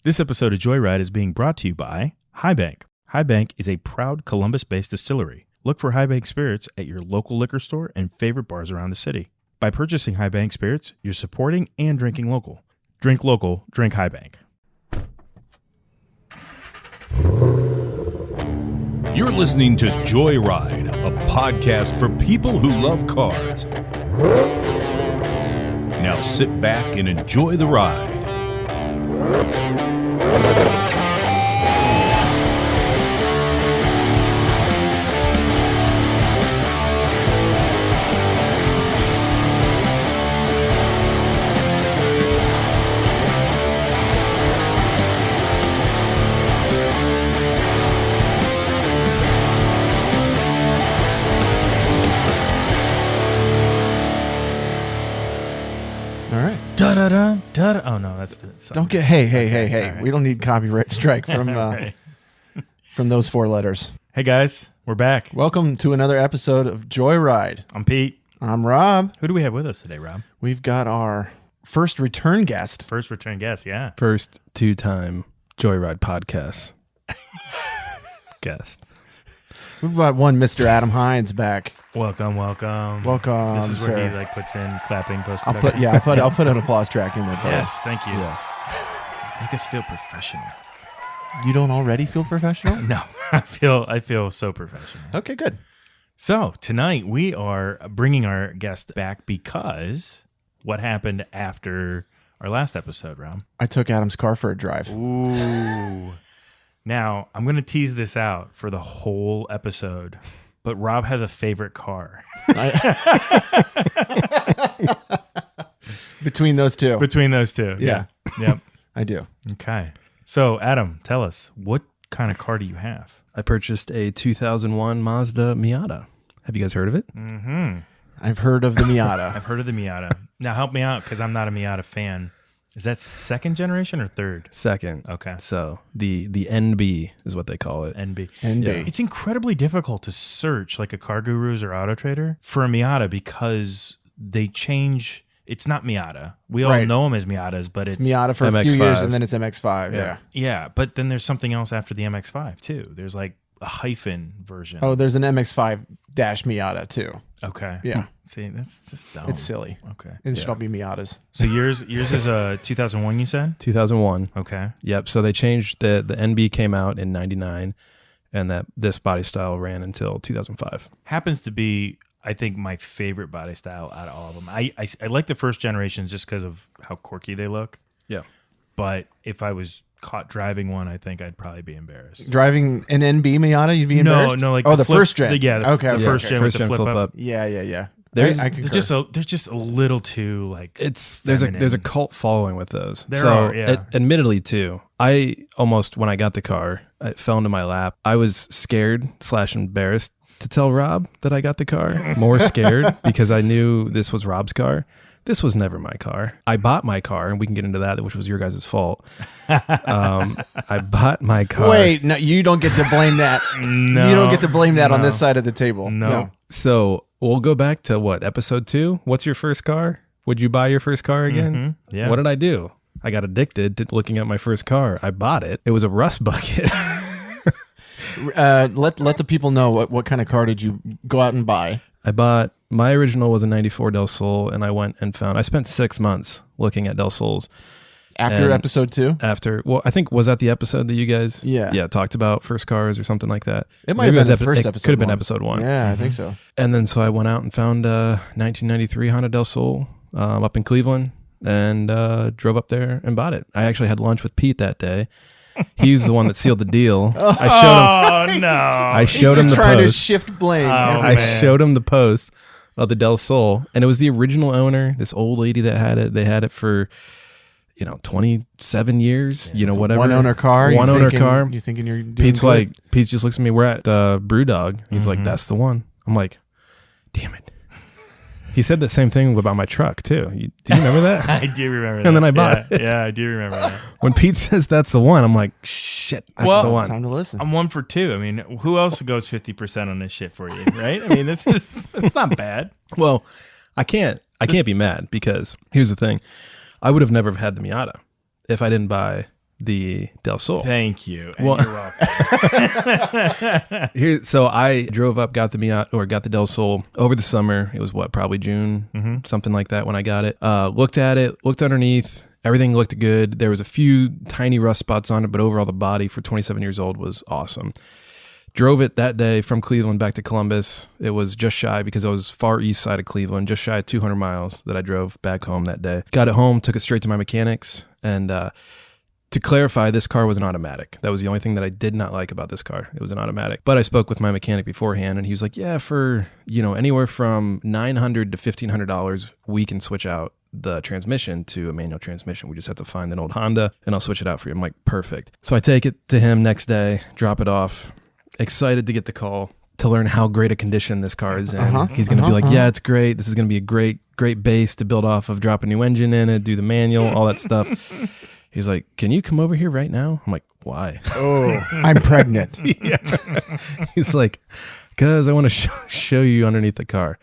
This episode of Joyride is being brought to you by Highbank. Highbank is a proud Columbus-based distillery. Look for Highbank spirits at your local liquor store and favorite bars around the city. By purchasing Highbank spirits, you're supporting and drinking local. Drink local, drink Highbank. You're listening to Joyride, a podcast for people who love cars. Now sit back and enjoy the ride. Da-da-da, da-da. Oh, no, that's the song. Don't get, hey. Right. We don't need copyright strike from Right. from those four letters. Hey, guys, we're back. Welcome to another episode of Joyride. I'm Pete. I'm Rob. Who do we have with us today, Rob? We've got our first return guest. First return guest, yeah. First two-time Joyride podcast guest. We've got one Mr. Adam Hines back. Welcome. Welcome. This is where sir. he puts in clapping post I'll production. I'll put an applause track in there. For Yes, thank you. Yeah. Make us feel professional. You don't already feel professional? No, I feel so professional. Okay, good. So tonight we are bringing our guest back because what happened after our last episode, Rob? I took Adam's car for a drive. Ooh. Now I'm going to tease this out for the whole episode, but Rob has a favorite car. Between those two. Between those two. Yeah. Yep. I do. Okay. So Adam, tell us, what kind of car do you have? I purchased a 2001 Mazda Miata. Have you guys heard of it? Mm-hmm. I've heard of the Miata. I've heard of the Miata. Now help me out because I'm not a Miata fan. Is that second generation or third? Second. Okay. So the NB is what they call it. NB. NB. Yeah. It's incredibly difficult to search like a Car Gurus or Auto Trader for a Miata because they change. It's not Miata. We all Right. know them as Miatas, but it's Miata for a few MX-5. years, and then it's MX-5. Yeah. Yeah, but then there's something else after the MX-5 too. There's like a hyphen version. Oh, there's an MX-5 dash Miata too. Okay. Yeah. See, that's just dumb. It's silly. Okay. It should all be Miatas. So yours is a 2001. You said. 2001. Okay. Yep. So they changed the NB came out in 99, and this body style ran until 2005. Happens to be, I think, my favorite body style out of all of them. I like the first generations just because of how quirky they look. Yeah. But if I was caught driving one, I think I'd probably be embarrassed. Driving an NB Miata, you'd be embarrassed? No, like the flip, first gen. the first gen with First the gen flip up. Yeah. There's I They're concur. just a little too like there's a feminine. cult following with those. There so are, yeah. Admittedly too, I almost, when I got the car, it fell into my lap. I was scared / embarrassed to tell Rob that I got the car. More scared because I knew this was Rob's car. This was never my car. I bought my car, and we can get into that, which was your guys' fault. I bought my car. Wait, no, you don't get to blame that. No, You don't get to blame that on no. this side of the table. No. So we'll go back to episode 2? What's your first car? Would you buy your first car again? Mhm, yeah. What did I do? I got addicted to looking at my first car. I bought it. It was a rust bucket. Let the people know what kind of car did you go out and buy? My original was a 94 Del Sol, and I spent 6 months looking at Del Sols. After And episode 2? I think, was that the episode that you guys Yeah. talked about first cars or something like that? It might have been the first It episode. could have been one. episode 1. Yeah, I think so. And then so I went out and found a 1993 Honda Del Sol up in Cleveland and drove up there and bought it. I actually had lunch with Pete that day. He's the one that sealed the deal. Oh no! I He's showed him just the trying post. to shift blame. Oh, I man. showed him the post of the Del Sol, and it was the original owner, this old lady that had it. They had it for 27 years, whatever. One owner car. One owner car. You thinking you're doing Pete's good? Pete just looks at me. We're at Brewdog. He's like, "That's the one." I'm like, "Damn it." He said the same thing about my truck too. Do you remember that? I do remember that. And then I bought it. Yeah, I do remember that. When Pete says that's the one, I'm like, shit, that's Well, the one. Time to listen. I'm 1 for 2. I mean, who else goes 50% on this shit for you, right? I mean, it's not bad. Well, I can't be mad because here's the thing. I would have never had the Miata if I didn't buy the Del Sol. Thank you. And Well- you're welcome. So I drove up, got the Miata or got the Del Sol over the summer. It was probably June, something like that when I got it. Looked at it, looked underneath. Everything looked good. There was a few tiny rust spots on it, but overall the body for 27 years old was awesome. Drove it that day from Cleveland back to Columbus. It was just shy because I was far east side of Cleveland, just shy of 200 miles that I drove back home that day. Got it home, took it straight to my mechanics, and to clarify, this car was an automatic. That was the only thing that I did not like about this car. It was an automatic. But I spoke with my mechanic beforehand, and he was like, yeah, for anywhere from $900 to $1,500, we can switch out the transmission to a manual transmission. We just have to find an old Honda, and I'll switch it out for you. I'm like, perfect. So I take it to him next day, drop it off. Excited to get the call to learn how great a condition this car is in. He's going to be like, yeah, it's great. This is going to be a great base to build off of, drop a new engine in it, do the manual, all that stuff. He's like, can you come over here right now? I'm like, why? Oh, I'm pregnant. He's like, because I want to show you underneath the car.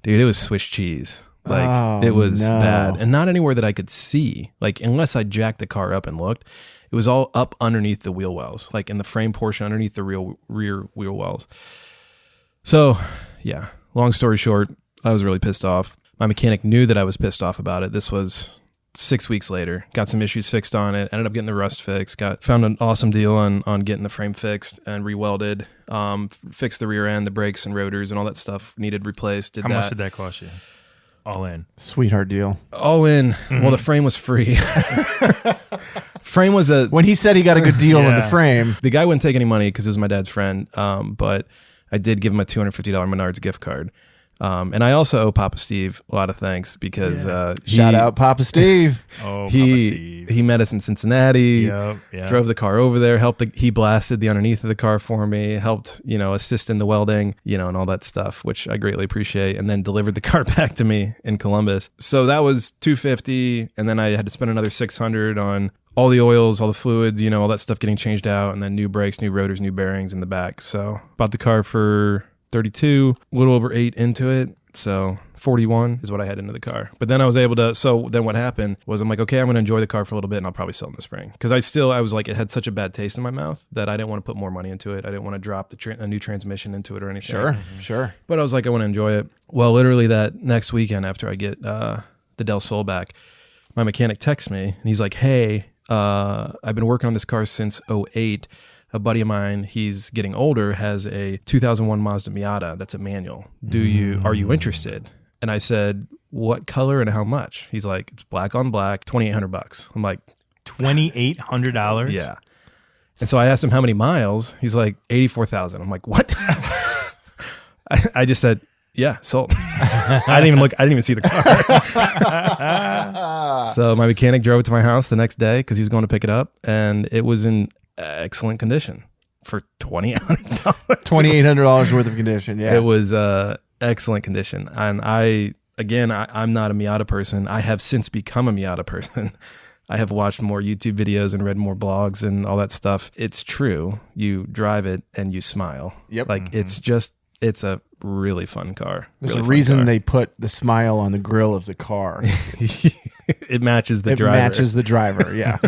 Dude, it was Swiss cheese. Like, it was bad. And not anywhere that I could see. Like, unless I jacked the car up and looked, it was all up underneath the wheel wells, like in the frame portion underneath the rear wheel wells. So, yeah, long story short, I was really pissed off. My mechanic knew that I was pissed off about it. This was 6 weeks later. Got some issues fixed on it. Ended up getting the rust fixed. Found an awesome deal on getting the frame fixed and rewelded. Fixed the rear end, the brakes and rotors and all that stuff needed replaced. How much did that cost you? All in. Sweetheart deal. All in. Well, the frame was free. Frame was when he said he got a good deal in the frame. The guy wouldn't take any money because it was my dad's friend. But I did give him a $250 Menards gift card. And I also owe Papa Steve a lot of thanks because Shout out Papa Steve. Oh, Papa he Steve. he met us in Cincinnati. Yep. Drove the car over there. He blasted the underneath of the car for me. Helped assist in the welding, and all that stuff, which I greatly appreciate. And then delivered the car back to me in Columbus. So that was $250, and then I had to spend another $600 on all the oils, all the fluids, all that stuff getting changed out, and then new brakes, new rotors, new bearings in the back. So bought the car for 32, a little over 8 into it. So 41 is what I had into the car. But then I was able to, so then what happened was I'm like, okay, I'm going to enjoy the car for a little bit and I'll probably sell it in the spring. Because I was like, it had such a bad taste in my mouth that I didn't want to put more money into it. I didn't want to drop a new transmission into it or anything. Sure. But I was like, I want to enjoy it. Well, literally that next weekend after I get the Del Sol back, my mechanic texts me and he's like, hey, I've been working on this car since 2008. A buddy of mine, he's getting older, has a 2001 Mazda Miata that's a manual. Are you interested? And I said, what color and how much? He's like, it's black on black, $2,800. I'm like, $2,800? Yeah. And so I asked him how many miles. He's like, 84,000. I'm like, what? I just said, yeah, sold. I didn't even look. I didn't even see the car. So my mechanic drove it to my house the next day because he was going to pick it up, and it was in excellent condition for $2,800. $2,800 worth of condition. Yeah, it was excellent condition. And I'm not a Miata person. I have since become a Miata person. I have watched more YouTube videos and read more blogs and all that stuff. It's true. You drive it and you smile. Yep. Like it's a really fun car. There's really a reason car. they put the smile on the grill of the car. It matches the driver. It matches the driver. Yeah.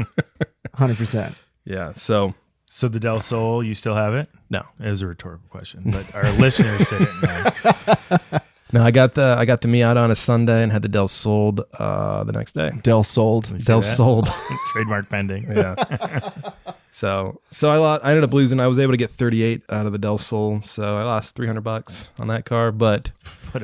100%. Yeah. So the Del Sol, you still have it? No. It was a rhetorical question, but our listeners didn't know. No, I got the Miata on a Sunday and had the Del sold the next day. Del sold. Del sold. Trademark pending. Yeah. So I ended up losing. I was able to get 38 out of the Del Sol, so I lost $300 on that car, but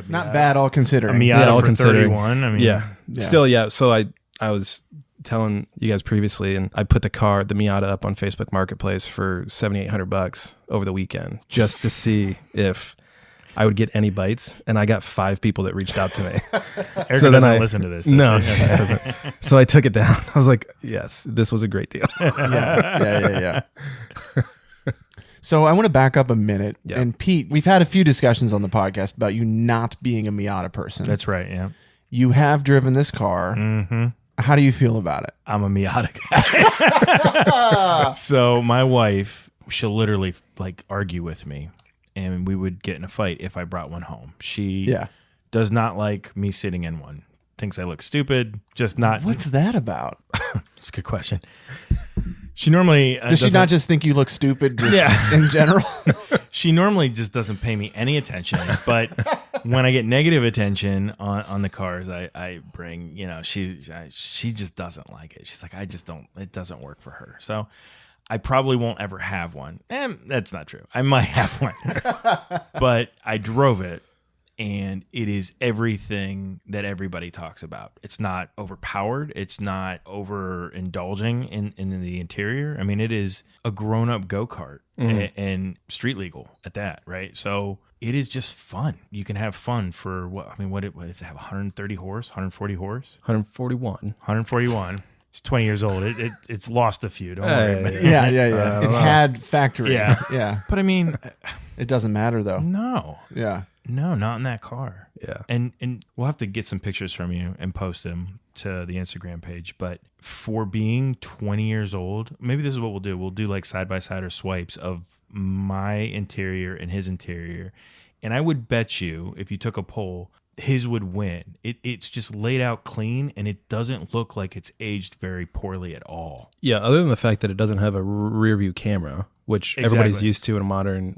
not bad all considering. A Miata for 31. I mean, yeah. Still, yeah. So I was telling you guys previously, and I put the Miata up on Facebook Marketplace for $7,800 over the weekend just to see if I would get any bites, and I got 5 people that reached out to me. Erica doesn't listen to this. No, she doesn't. So I took it down. I was like, yes, this was a great deal. Yeah. So I want to back up a minute. Yeah. And Pete, we've had a few discussions on the podcast about you not being a Miata person. That's right, yeah. You have driven this car. Mm-hmm. How do you feel about it? I'm a Miata guy. So my wife, she'll literally argue with me, and we would get in a fight if I brought one home. She does not like me sitting in one. Thinks I look stupid. Just not. What's that about? It's a good question. She normally Does she not just think you look stupid just in general? She normally just doesn't pay me any attention, but when I get negative attention on the cars I bring, she just doesn't like it. She's like, it doesn't work for her. So I probably won't ever have one. That's not true. I might have one, but I drove it. And it is everything that everybody talks about. It's not overpowered. It's not overindulging in the interior. I mean, it is a grown-up go-kart and street legal at that, right? So it is just fun. You can have fun for what does it have? 130 horse, 140 horse? 141. 141. It's 20 years old. It's lost a few. Don't worry. Yeah. It had factory. Yeah. But I mean, it doesn't matter though. No. Yeah. No, not in that car. Yeah. And we'll have to get some pictures from you and post them to the Instagram page. But for being 20 years old, maybe this is what we'll do. We'll do like side-by-side or swipes of my interior and his interior. And I would bet you, if you took a poll, his would win. It's just laid out clean, and it doesn't look like it's aged very poorly at all. Yeah, other than the fact that it doesn't have a rear view camera, which everybody's used to in a modern.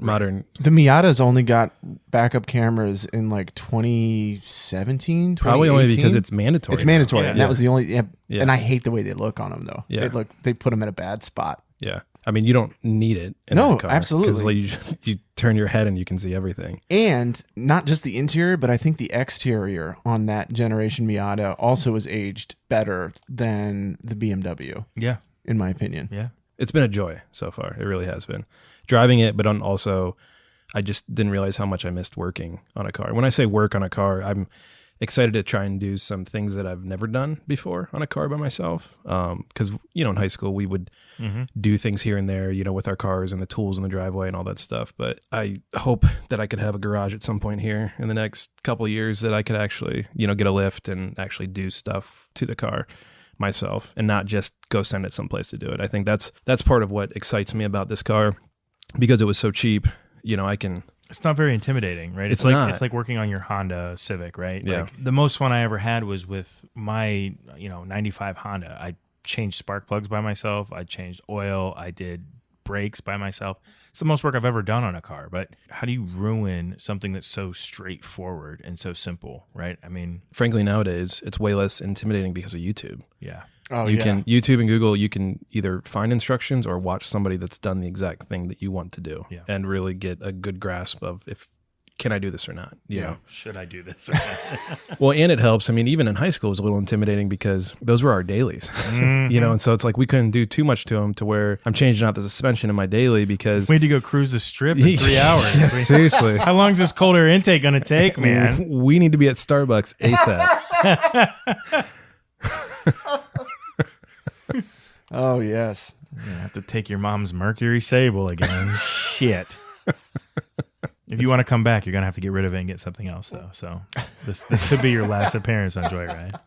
The Miata's only got backup cameras in like 2017, probably only because it's mandatory. It's mandatory. Yeah. And that was the only. And I hate the way they look on them though. Yeah. They put them in a bad spot. Yeah. I mean, you don't need it in No, that car. absolutely. Because you turn your head and you can see everything. And not just the interior, but I think the exterior on that generation Miata also is aged better than the BMW. Yeah. In my opinion. Yeah. It's been a joy so far. It really has been. Driving it, but also, I just didn't realize how much I missed working on a car. When I say work on a car, I'm excited to try and do some things that I've never done before on a car by myself. Because, in high school, we would do things here and there, with our cars and the tools in the driveway and all that stuff. But I hope that I could have a garage at some point here in the next couple of years that I could actually, get a lift and actually do stuff to the car myself and not just go send it someplace to do it. I think that's part of what excites me about this car, because it was so cheap. I can. It's not very intimidating, right? It's like working on your Honda Civic, right? Yeah. Like the most fun I ever had was with my 95 Honda. I changed spark plugs by myself. I changed oil. I did brakes by myself. It's the most work I've ever done on a car. But how do you ruin something that's so straightforward and so simple, right? I mean, frankly, nowadays it's way less intimidating because of YouTube. Yeah. Oh, you can YouTube and Google. You can either find instructions or watch somebody that's done the exact thing that you want to do, and really get a good grasp of can I do this or not? You know? Should I do this or not? Well, and it helps. I mean, even in high school, it was a little intimidating because those were our dailies, and so it's like we couldn't do too much to them to where I'm changing out the suspension in my daily because we had to go cruise the strip in 3 hours. Yeah, seriously. How long is this cold air intake going to take, man? We need to be at Starbucks ASAP. Oh, yes. You have to take your mom's Mercury Sable again. Shit. If you want to come back, you're going to have to get rid of it and get something else, though. So this could be your last appearance on Joyride.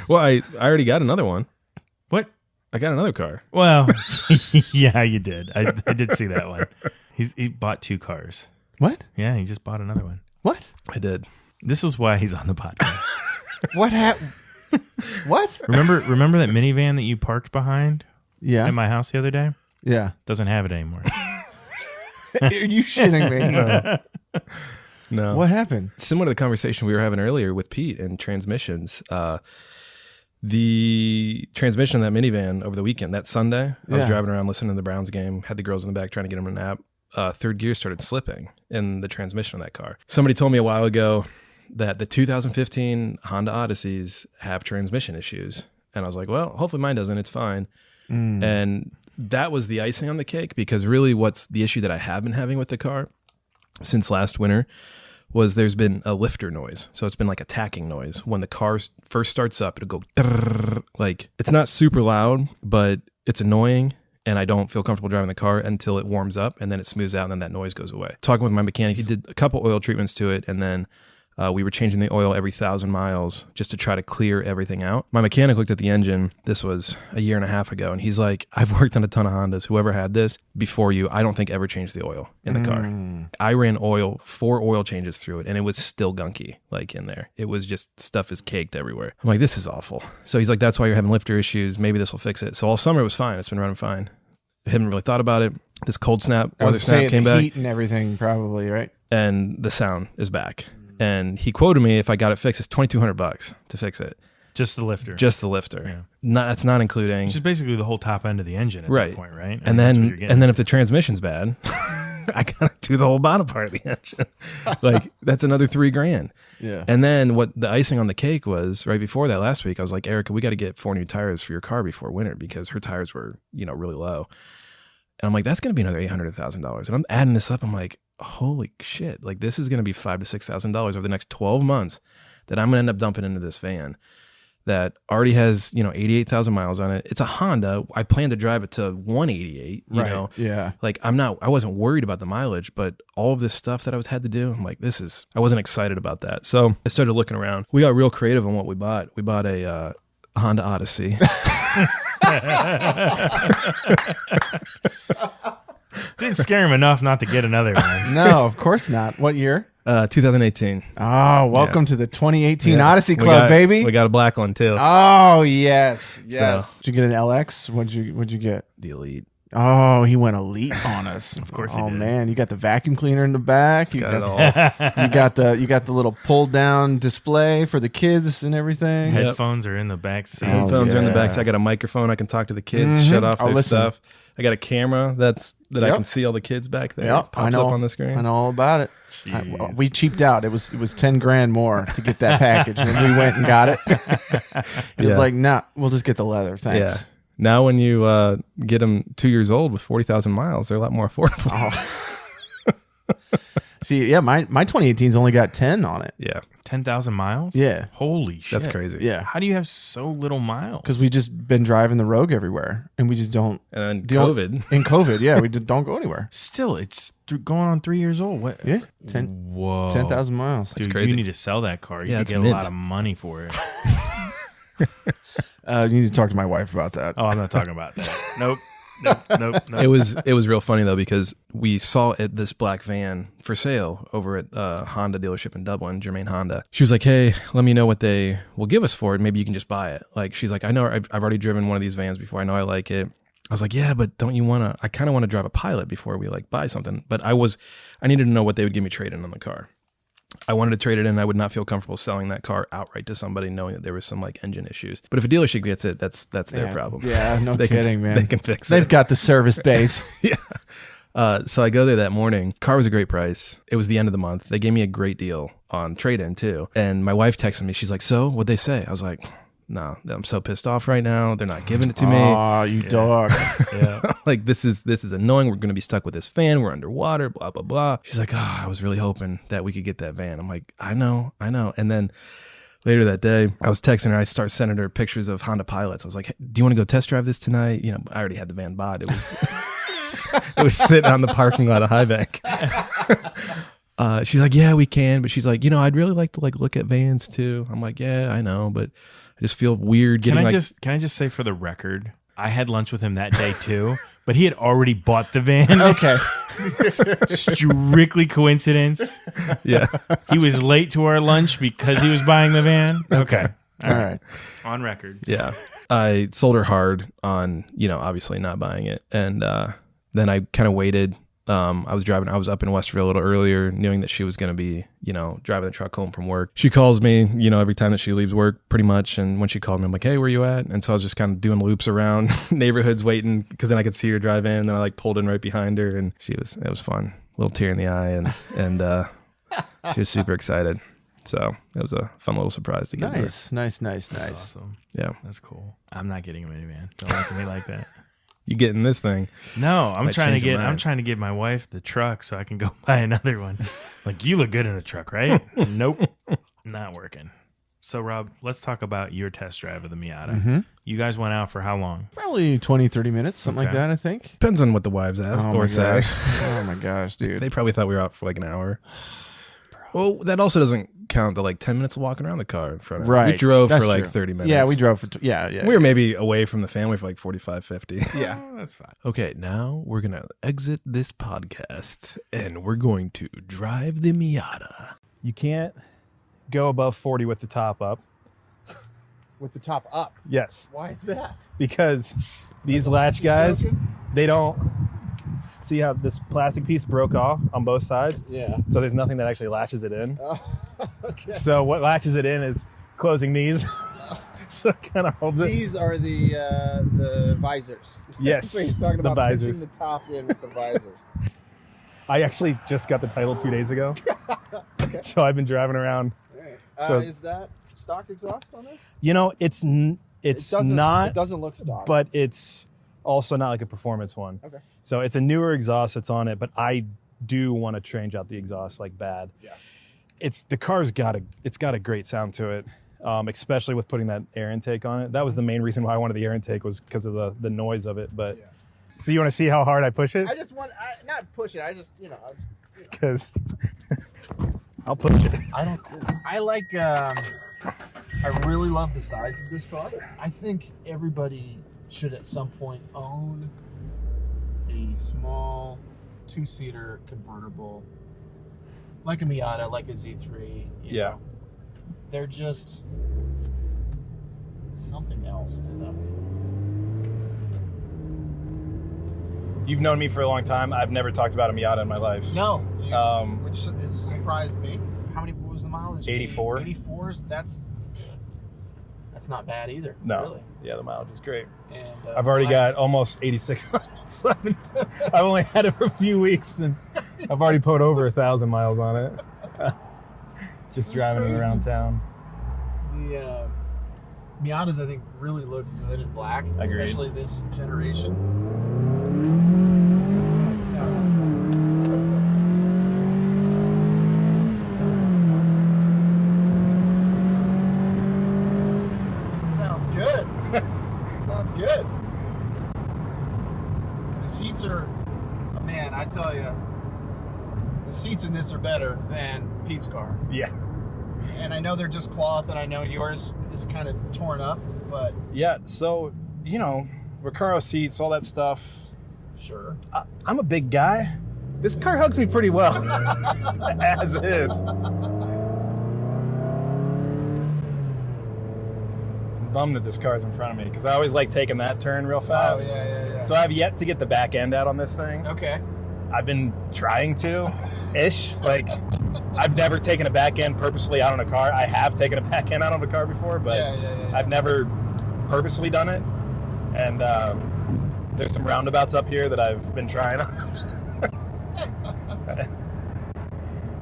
Well, I already got another one. What? I got another car. Well, yeah, you did. I did see that one. He bought 2 cars. What? Yeah, he just bought another one. What? I did. This is why he's on the podcast. What happened? What? Remember that minivan that you parked behind at my house the other day? Yeah. Doesn't have it anymore. Are you shitting me? No. What happened? Similar to the conversation we were having earlier with Pete and transmissions. The transmission of that minivan over the weekend, that Sunday, I was driving around listening to the Browns game, had the girls in the back trying to get them a nap. Third gear started slipping in the transmission of that car. Somebody told me a while ago that the 2015 Honda Odysseys have transmission issues. And I was like, well, hopefully mine doesn't. It's fine. And that was the icing on the cake, because really what's the issue that I have been having with the car since last winter was there's been a lifter noise. So it's been like a tacking noise. When the car first starts up, it'll go like, it's not super loud, but it's annoying. And I don't feel comfortable driving the car until it warms up, and then it smooths out, and then that noise goes away. Talking with my mechanic, he did a couple oil treatments to it, and then We were changing the oil every 1,000 miles just to try to clear everything out. My mechanic looked at the engine. This was a year and a half ago. And he's like, I've worked on a ton of Hondas. Whoever had this before you, I don't think ever changed the oil in the car. I ran 4 oil changes through it, and it was still gunky, like in there. It was just stuff is caked everywhere. I'm like, this is awful. So he's like, that's why you're having lifter issues. Maybe this will fix it. So all summer it was fine. It's been running fine. I haven't really thought about it. This cold snap, weather snap came back. Heat and everything, probably, right? And the sound is back. And he quoted me, if I got it fixed, it's $2,200 to fix it. Just the lifter. Just the lifter. Yeah. That's not including. Which is basically the whole top end of the engine at that point, right? And then if the transmission's bad, I gotta do the whole bottom part of the engine. Like that's another $3,000. Yeah. And then what the icing on the cake was right before that last week, I was like, Erica, we got to get 4 new tires for your car before winter because her tires were, really low. And I'm like, that's going to be another $800, $1,000. And I'm adding this up. I'm like, holy shit. Like this is going to be $5,000 to $6,000 over the next 12 months that I'm going to end up dumping into this van that already has, 88,000 miles on it. It's a Honda. I plan to drive it to 188, you know? Yeah. Like I wasn't worried about the mileage, but all of this stuff that I had to do, I'm like, I wasn't excited about that. So I started looking around. We got real creative on what we bought. We bought a Honda Odyssey. Didn't scare him enough not to get another one. No, of course not. What year? 2018. Oh, welcome to the 2018 Odyssey Club, baby. We got a black one too. Oh, yes. Yes. So, did you get an LX? What'd you get? The Elite. Oh, he went elite on us. Of course he did. Oh did. Man, you got the vacuum cleaner in the back. You got it all. You got the little pull down display for the kids and everything. Headphones are in the back seat. Headphones are in the back. So I got a microphone. I can talk to the kids, shut off their stuff. I got a camera that I can see all the kids back there. Yep, Pops up on the screen. I know all about it. We cheaped out. It was $10,000 more to get that package, and we went and got it. It was like, nah, we'll just get the leather. Thanks. Yeah. Now when you get them 2 years old with 40,000 miles, they're a lot more affordable. Oh. See, yeah, my 2018's only got 10 on it. Yeah. 10,000 miles? Yeah. Holy shit. That's crazy. Yeah. How do you have so little miles? Because we just been driving the rogue everywhere, and we just don't. And COVID. In COVID, yeah, we just don't go anywhere. Still, it's going on 3 years old. What? Yeah. Whoa. 10,000 miles. Dude, crazy. You need to sell that car. You Yeah, could it's get mint. a lot of money for it. You need to talk to my wife about that. Oh, I'm not talking about that. Nope. It was real funny though because we saw this black van for sale over at Honda dealership in Dublin, Germain Honda. She was like, "Hey, let me know what they will give us for it. Maybe you can just buy it." Like she's like, "I know I've already driven one of these vans before. I know I like it." I was like, "Yeah, but don't you want to? I kind of want to drive a Pilot before we like buy something." But I needed to know what they would give me trade in on the car. I wanted to trade it in. I would not feel comfortable selling that car outright to somebody knowing that there was some like engine issues. But if a dealership gets it, that's their problem. Yeah, no kidding, man. They can fix it. They've got the service base. Yeah. So I go there that morning. Car was a great price. It was the end of the month. They gave me a great deal on trade-in too. And my wife texted me. She's like, "So what'd they say?" I was like, "No, I'm so pissed off right now. They're not giving it to me." Oh, you dog. Yeah. Like this is annoying. We're going to be stuck with this van. We're underwater, blah, blah, blah. She's like, "Oh, I was really hoping that we could get that van." I'm like, I know. And then later that day, I was texting her. I start sending her pictures of Honda Pilots. I was like, "Hey, do you want to go test drive this tonight?" I already had the van bought. It was it was sitting on the parking lot of Highbank. She's like, "Yeah, we can." But she's like, "I'd really like to look at vans too." I'm like, "Yeah, I know, but I just feel weird getting Can I just say for the record, I had lunch with him that day too, but he had already bought the van. Okay. Strictly coincidence. Yeah. He was late to our lunch because he was buying the van. Okay. All right. On record. Yeah. I sold her hard on, obviously not buying it. And then I kind of waited. I was up in Westerville a little earlier, knowing that she was going to be, driving the truck home from work. She calls me, every time that she leaves work pretty much. And when she called me, I'm like, "Hey, where you at?" And so I was just kind of doing loops around neighborhoods waiting because then I could see her drive in. And then I pulled in right behind her and it was fun. A little tear in the eye and she was super excited. So it was a fun little surprise to get her. Nice. That's awesome. Yeah. That's cool. I'm not getting a minivan. Don't look at me like that. You getting this thing. No, I'm Might trying change your mind. I'm trying to give my wife the truck so I can go buy another one. Like, you look good in a truck, right? Nope. Not working. So Rob, let's talk about your test drive of the Miata. Mm-hmm. You guys went out for how long? Probably 20, 30 minutes, something like Okay. that, I think. Depends on what the wives ask Oh or my say. gosh. Oh my gosh, dude. They probably thought we were out for like an hour. Well, that also doesn't count the like 10 minutes of walking around the car in front of it. Right. We drove That's for like true. 30 minutes. Yeah, we drove for yeah. We were maybe away from the family for like 45, 50. Yeah. That's fine. Okay, now we're going to exit this podcast and we're going to drive the Miata. You can't go above 40 with the top up. With the top up. Yes, Why is that? because these latch guys, they don't see how this plastic piece broke off on both sides. Yeah. So there's nothing that actually latches it in. Okay. So what latches it in is closing these. So it kind of holds it. These are the visors. Yes, So you're talking the about visors. pitching the top in with the visors. I actually just got the title 2 days ago. Okay. So I've been driving around. Right. So- Is that stock exhaust on there? You know, it's not, It doesn't look stock. but it's also not like a performance one. Okay. So it's a newer exhaust that's on it, but I do want to change out the exhaust like bad. Yeah. The car's got a great sound to it, especially with putting that air intake on it. That was the main reason why I wanted the air intake, was because of the noise of it. But Yeah. so you want to see how hard I push it? I just want, not push it. I just, Because I'll push it. I like. I really love the size of this car. I think everybody should at some point own a small 2-seater convertible, like a Miata, like a Z3. You know. They're just something else to them. You've known me for a long time. I've never talked about a Miata in my life. No, Which has surprised me. How many? What was the mileage? 84. 84s. That's not bad either. No. Really. Yeah, the mileage is great. And I've already got almost 86 miles. I've only had it for a few weeks, and I've already put over 1,000 miles on it. Just driving it around town. The Miatas, I think, really look good in black, Agreed. especially this generation. It sounds good. Sounds good. The seats are, man, I tell you, the seats in this are better than Pete's car. Yeah. And I know they're just cloth, and I know yours is kind of torn up, but Yeah, so, Recaro seats, all that stuff. sure. I'm a big guy. This car hugs me pretty well, as is. I'm bummed that this car's in front of me, because I always like taking that turn real fast. Oh, yeah. So I've yet to get the back end out on this thing. Okay. I've been trying to, Like, I've never taken a back end purposefully out on a car. I have taken a back end out on a car before, but Yeah. I've never purposefully done it. And there's some roundabouts up here that I've been trying.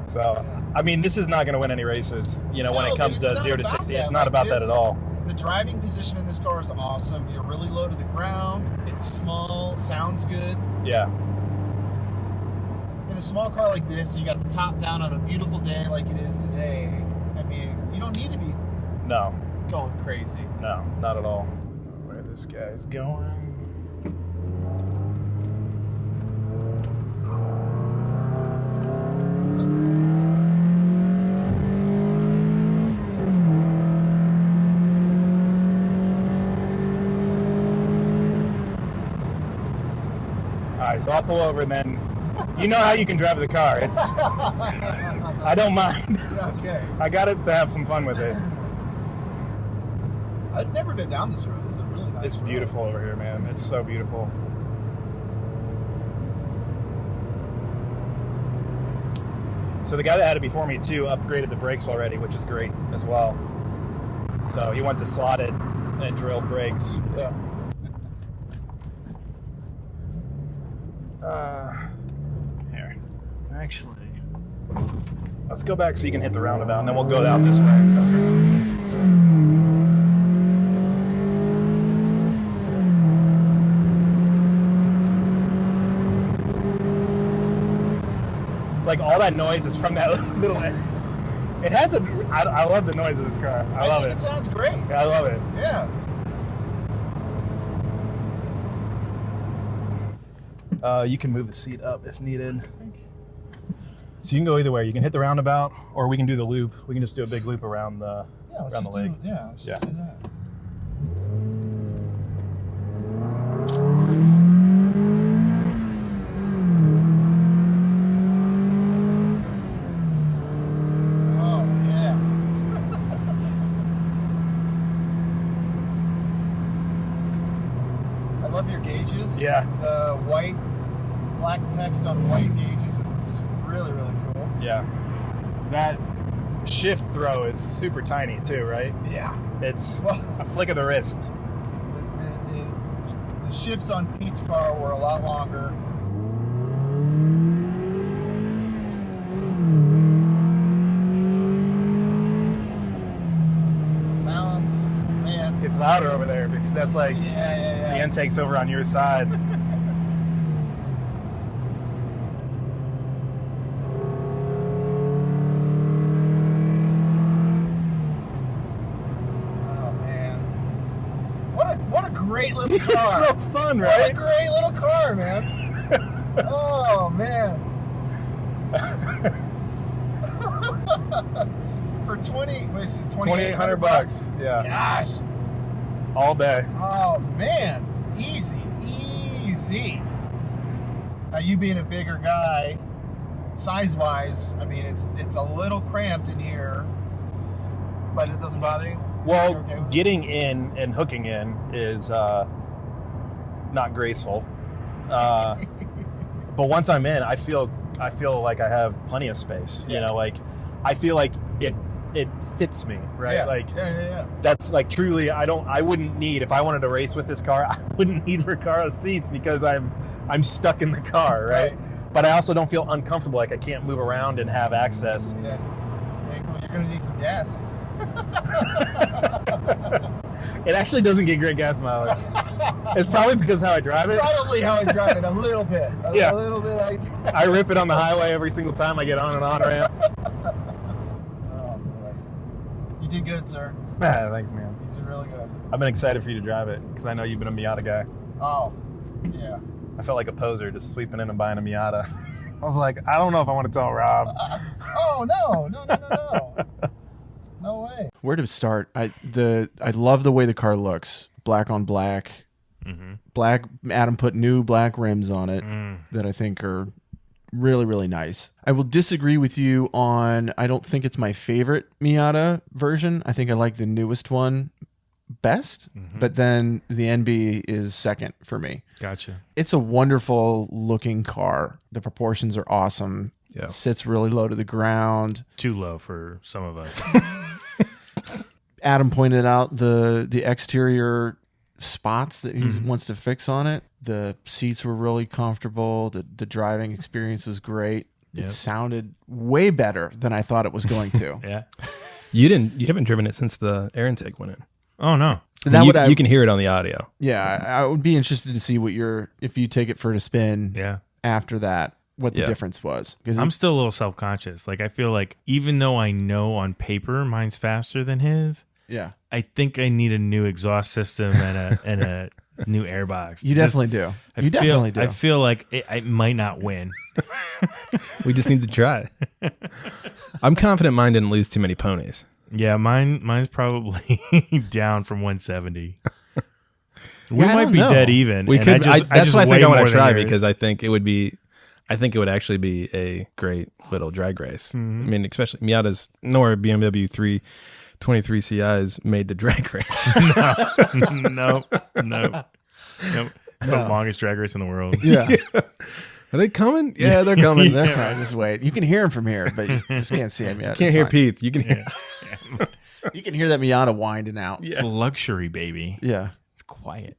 So, I mean, this is not going to win any races, when No, it but comes it's to not 0 to about 60. that. It's not Like about that this- at all. The driving position in this car is awesome. You're really low to the ground. It's small. Sounds good. Yeah. In a small car like this, you got the top down on a beautiful day like it is today. I mean, you don't need to be No, going crazy. no, not at all. Where this guy's going. All right, so I'll pull over, and then you know how you can drive the car. It's I don't mind. Okay. I got it to have some fun with it. I've never been down this road. This is a really nice It's road. beautiful over here, man. It's so beautiful. So the guy that had it before me too upgraded the brakes already, which is great as well. So he went to slotted and drilled brakes. Yeah. Here. Actually, let's go back so you can hit the roundabout, and then we'll go down this way. It's like all that noise is from that little. It has a. I love the noise of this car. I love think it. it sounds great. Yeah, I love it. Yeah. You can move the seat up if needed. So you can go either way. You can hit the roundabout, or we can do the loop. We can just do a big loop around the around the lake. Let's just do that. Oh yeah. I love your gauges. Yeah. The black text on white gauges is really, really cool. Yeah. That shift throw is super tiny too, right? Yeah. It's Well, a flick of the wrist. the shifts on Pete's car were a lot longer. Sounds, man. It's louder over there because that's like Yeah. the intake's over on your side. Oh man. What a great little car. It's so fun, What a right? great little car, man. Oh man. For 2,800 bucks. Yeah. Gosh. All day. Oh man. Easy. Now you being a bigger guy, size-wise, I mean it's a little cramped in here, but it doesn't bother you? Well, You're okay with it? getting in and hooking in is not graceful. But once I'm in, I feel like I have plenty of space. You know, like I feel like it fits me, right? Yeah. Like Yeah. that's like truly I wouldn't need, if I wanted to race with this car, I wouldn't need Recaro seats because I'm stuck in the car, right? But I also don't feel uncomfortable, like I can't move around and have access. Yeah. Hey, well, you're gonna need some gas. It actually doesn't get great gas mileage. It's probably because how I drive it. Probably how I drive it a little bit. Yeah. A little bit. I rip it on the highway every single time I get on and on ramp. Oh boy. You did good, sir. Ah, thanks, man. You did really good. I've been excited for you to drive it because I know you've been a Miata guy. Oh, yeah. I felt like a poser just sweeping in and buying a Miata. I was like, I don't know if I want to tell Rob. Oh no. No way. Where to start? I love the way the car looks. Black on black. Mm-hmm. Black. Adam put new black rims on it Mm. that I think are really, really nice. I will disagree with you on, I don't think it's my favorite Miata version. I think I like the newest one best, Mhm. but then the NB is second for me. Gotcha. It's a wonderful looking car. The proportions are awesome. Yeah. It sits really low to the ground. Too low for some of us. Adam pointed out the exterior spots that he Mhm. wants to fix on it. The seats were really comfortable. The driving experience was great. Yep. It sounded way better than I thought it was going to. Yeah. You haven't driven it since the air intake went in. Oh no. So that would you can hear it on the audio. yeah, I would be interested to see what if you take it for a spin Yeah. after that, what the Yeah. difference was. Because I'm still a little self-conscious. Like I feel like even though I know on paper mine's faster than his, yeah, I think I need a new exhaust system and a new airbox. you definitely do. You definitely do. I feel like I might not win. We just need to try. I'm confident mine didn't lose too many ponies. Yeah, mine's probably down from 170. We Yeah, I might don't be know. dead even. We and could. just That's why I think weigh I want more to than try yours. because I think it would actually be a great little drag race. Mhm. I mean, especially Miata's nor BMW 323 Ci is made to drag race. no. The longest drag race in the world. yeah. Are they coming? Yeah, they're coming. They're kind of just wait. You can hear them from here, but you just can't see them yet. Can't It's hear fine. Pete. You can hear. You can hear that Miata winding out. It's luxury, baby. Yeah. It's quiet.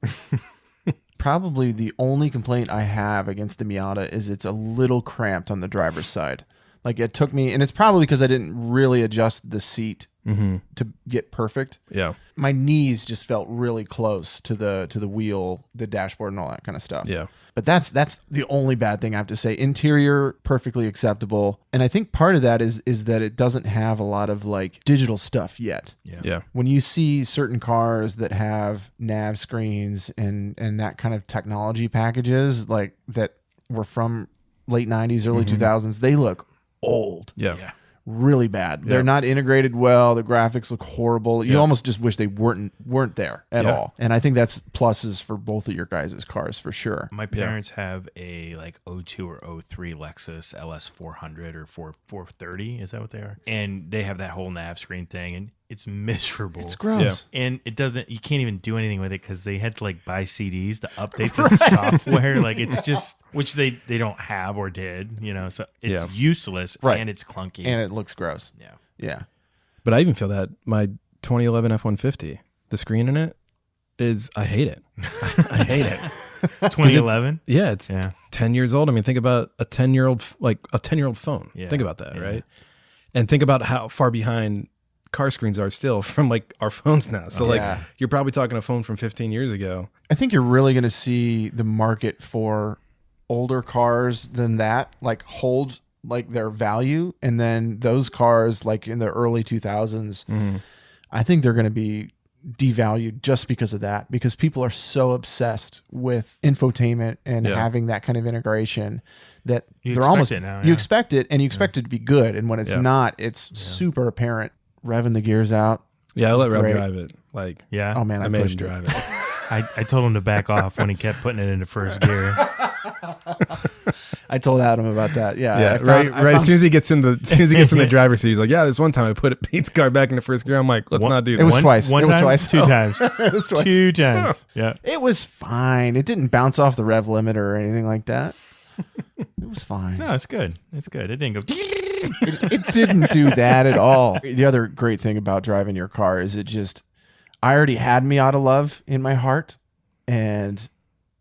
Probably the only complaint I have against the Miata is it's a little cramped on the driver's side. Like it took me, and it's probably because I didn't really adjust the seat to get perfect. Yeah. My knees just felt really close to the wheel, the dashboard, and all that kind of stuff. Yeah. But that's the only bad thing I have to say. Interior, perfectly acceptable. And I think part of that is that it doesn't have a lot of like digital stuff yet. Yeah. When you see certain cars that have nav screens and that kind of technology packages like that were from late 90s, early 2000s, they look old. Yeah. Really bad. They're not integrated well. The graphics look horrible. You almost just wish they weren't there at all. And I think that's pluses for both of your guys' cars for sure. My parents have a like 02 or 03 Lexus LS 400 or 430. Is that what they are? And they have that whole nav screen thing, and it's miserable. It's gross. And it doesn't. You can't even do anything with it because they had to like buy CDs to update the software. Like it's just, which they don't have or did. You know, so it's useless and it's clunky and it looks gross. Yeah. But I even feel that my 2011 F-150, the screen in it is, I hate it. I hate it. 2011. It's 10 years old. I mean, think about a 10-year-old phone. Yeah. Think about that, right? And think about how far behind car screens are still from like our phones now. So like you're probably talking a phone from 15 years ago. I think you're really going to see the market for older cars than that like hold like their value, and then those cars like in the early 2000s, I think they're going to be devalued just because of that, because people are so obsessed with infotainment and having that kind of integration that they're almost you expect it, and you expect it to be good, and when it's not, it's super apparent. Revving the gears out. Yeah, I let Rob drive it. Like, oh man, I made him drive it. I told him to back off when he kept putting it into first gear. I told Adam about that. Right. As soon as he gets in the driver's seat, he's like, "Yeah, this one time I put Pete's car back into first gear." I'm like, "Let's not do that." It was twice. One it was time? twice. 2 times. It was twice. 2 times. Yeah. It was fine. It didn't bounce off the rev limiter or anything like that. It was fine. No, it's good. It's good. It didn't go. It didn't do that at all. The other great thing about driving your car is I already had Miata love in my heart, and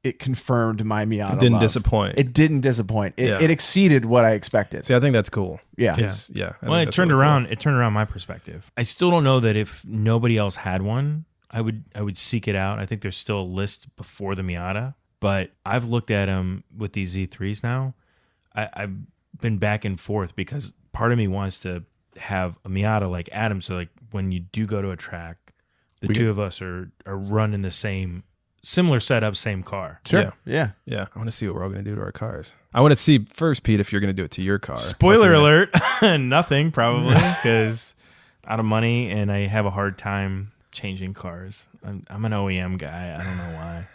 it confirmed my Miata love. It didn't disappoint. It didn't disappoint. It exceeded what I expected. See, I think that's cool. Yeah. Well, it turned around. It turned around my perspective. I still don't know that if nobody else had one, I would seek it out. I think there's still a list before the Miata, but I've looked at them with these Z3s now. I've been back and forth because part of me wants to have a Miata like Adam, so like when you do go to a track, the two of us are running the similar setup, same car. Sure. Yeah. I want to see what we're all going to do to our cars. I want to see first, Pete, if you're going to do it to your car. Spoiler alert, nothing probably, because out of money and I have a hard time changing cars. I'm an OEM guy. I don't know why.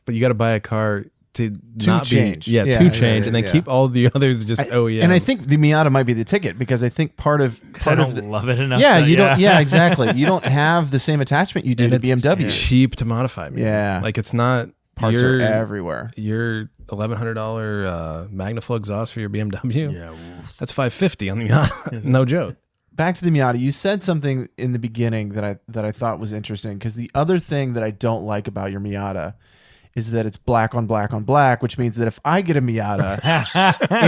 But you got to buy a car to not change. Be, to change, and then keep all the others just OEM. And I think the Miata might be the ticket, because I think part of love it enough. Yeah, you don't. Yeah, exactly. You don't have the same attachment you do to BMW. Cheap to modify. Man. Yeah, like it's not. Parts are everywhere. Your $1,100 Magnaflow exhaust for your BMW. Yeah, that's $550 on the Miata. No joke. Back to the Miata, you said something in the beginning that I thought was interesting, because the other thing that I don't like about your Miata is that it's black on black on black, which means that if I get a Miata,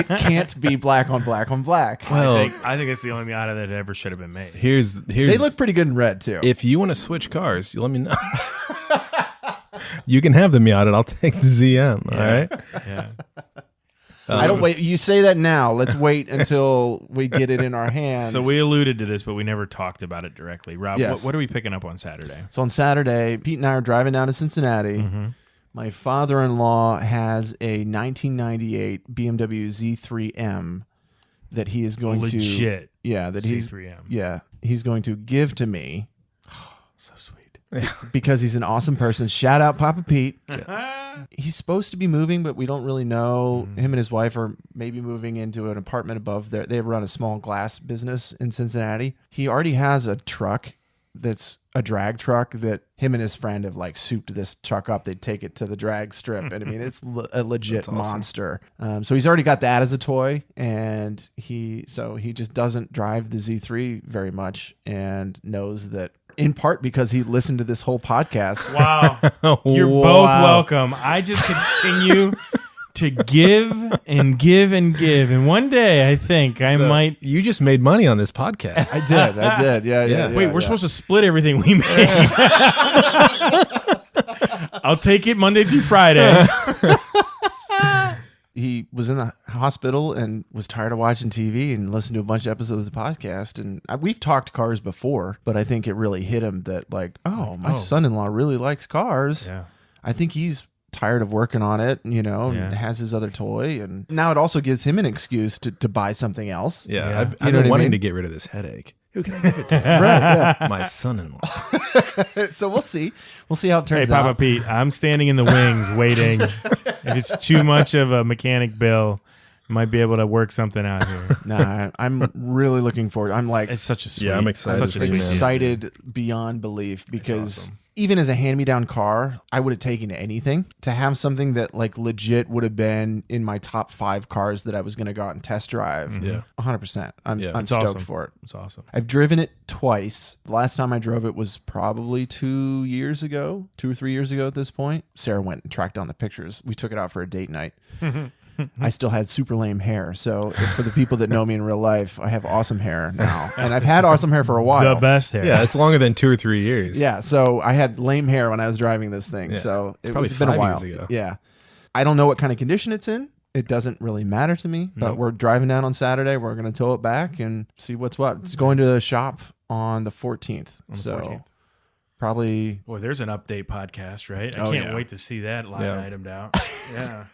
it can't be black on black on black. Well, I think it's the only Miata that ever should have been made. Here's they look pretty good in red too. If you want to switch cars, you let me know. You can have the Miata. I'll take the ZM. All right. Yeah. I don't wait. You say that now. Let's wait until we get it in our hands. So we alluded to this, but we never talked about it directly. Rob, Yes. what are we picking up on Saturday? So on Saturday, Pete and I are driving down to Cincinnati. Mm-hmm. My father-in-law has a 1998 BMW Z3M that he is going Legit. That Z3M. he's going to give to me. So sweet. Because he's an awesome person. Shout out Papa Pete. He's supposed to be moving, but we don't really know. Him and his wife are maybe moving into an apartment above there. They run a small glass business in Cincinnati. He already has a truck that's a drag truck that him and his friend have like souped this truck up. They take it to the drag strip, and I mean it's a legit monster. So he's already got that as a toy, and he just doesn't drive the Z3 very much, and knows that in part because he listened to this whole podcast. Wow, you're both welcome. I just continue to give and give and give, and one day I think I might. You just made money on this podcast. I did. Yeah. Wait, we're supposed to split everything we make. I'll take it Monday through Friday. He was in the hospital and was tired of watching TV and listened to a bunch of episodes of the podcast. And we've talked cars before, but I think it really hit him that like, my son-in-law really likes cars. Yeah. I think he's tired of working on it, and Yeah. has his other toy. And now it also gives him an excuse to buy something else. Yeah, Yeah. I've You know been what I wanting mean? to get rid of this headache. Who can I give it to? Right, My son-in-law. yeah. So we'll see. We'll see how it Hey, turns Papa out. Pete, I'm standing in the wings waiting. If it's too much of a mechanic bill, I might be able to work something out here. Nah, I'm really looking forward. I'm like It's such a sweet. I'm excited Such a for you, sweet man. excited beyond belief because awesome. even as a hand-me-down car, I would have taken anything to have something that like legit would have been in my top 5 cars that I was going to go out and test drive. Yeah. 100%. I'm It's stoked awesome. for it. It's awesome. I've driven it twice. The last time I drove it was probably 2 years ago, 2 or 3 years ago at this point. Sarah went and tracked down the pictures. We took it out for a date night. I still had super lame hair. So for the people that know me in real life, I have awesome hair now. And I've had awesome hair for a while. The best hair. Yeah, it's longer than 2 or 3 years. Yeah, so I had lame hair when I was driving this thing. Yeah. So It's probably it's been a 5 while. years ago. Yeah. I don't know what kind of condition it's in. It doesn't really matter to me, but Nope. we're driving down on Saturday. We're going to tow it back and see what's what. It's going to the shop on the 14th. On the so 14th. probably Boy, there's an update podcast, right? I Oh, can't yeah. wait to see that line Yeah. itemed out. Yeah.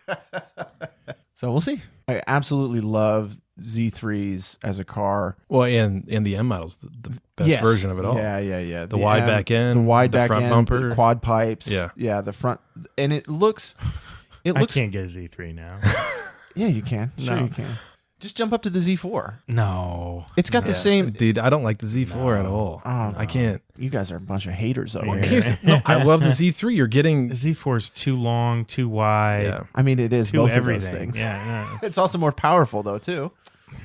so we'll see. I absolutely love Z3s as a car. Well, and the M model's the best Yes. version of it all. Yeah. The wide back end, the wide the back front end, bumper. the quad pipes. Yeah. the front, and it looks. It I looks. can't get a Z3 now. Yeah, you can. Sure, No. you can. Just jump up to the Z4. No. It's got the same. Dude, I don't like the Z4 at all. Oh, I can't. You guys are a bunch of haters over Yeah. here. No, I love the Z3. You're getting. The Z4 is too long, too wide, Yeah. I mean, it is too both everything. of those things. Yeah. No, It's also more powerful though too.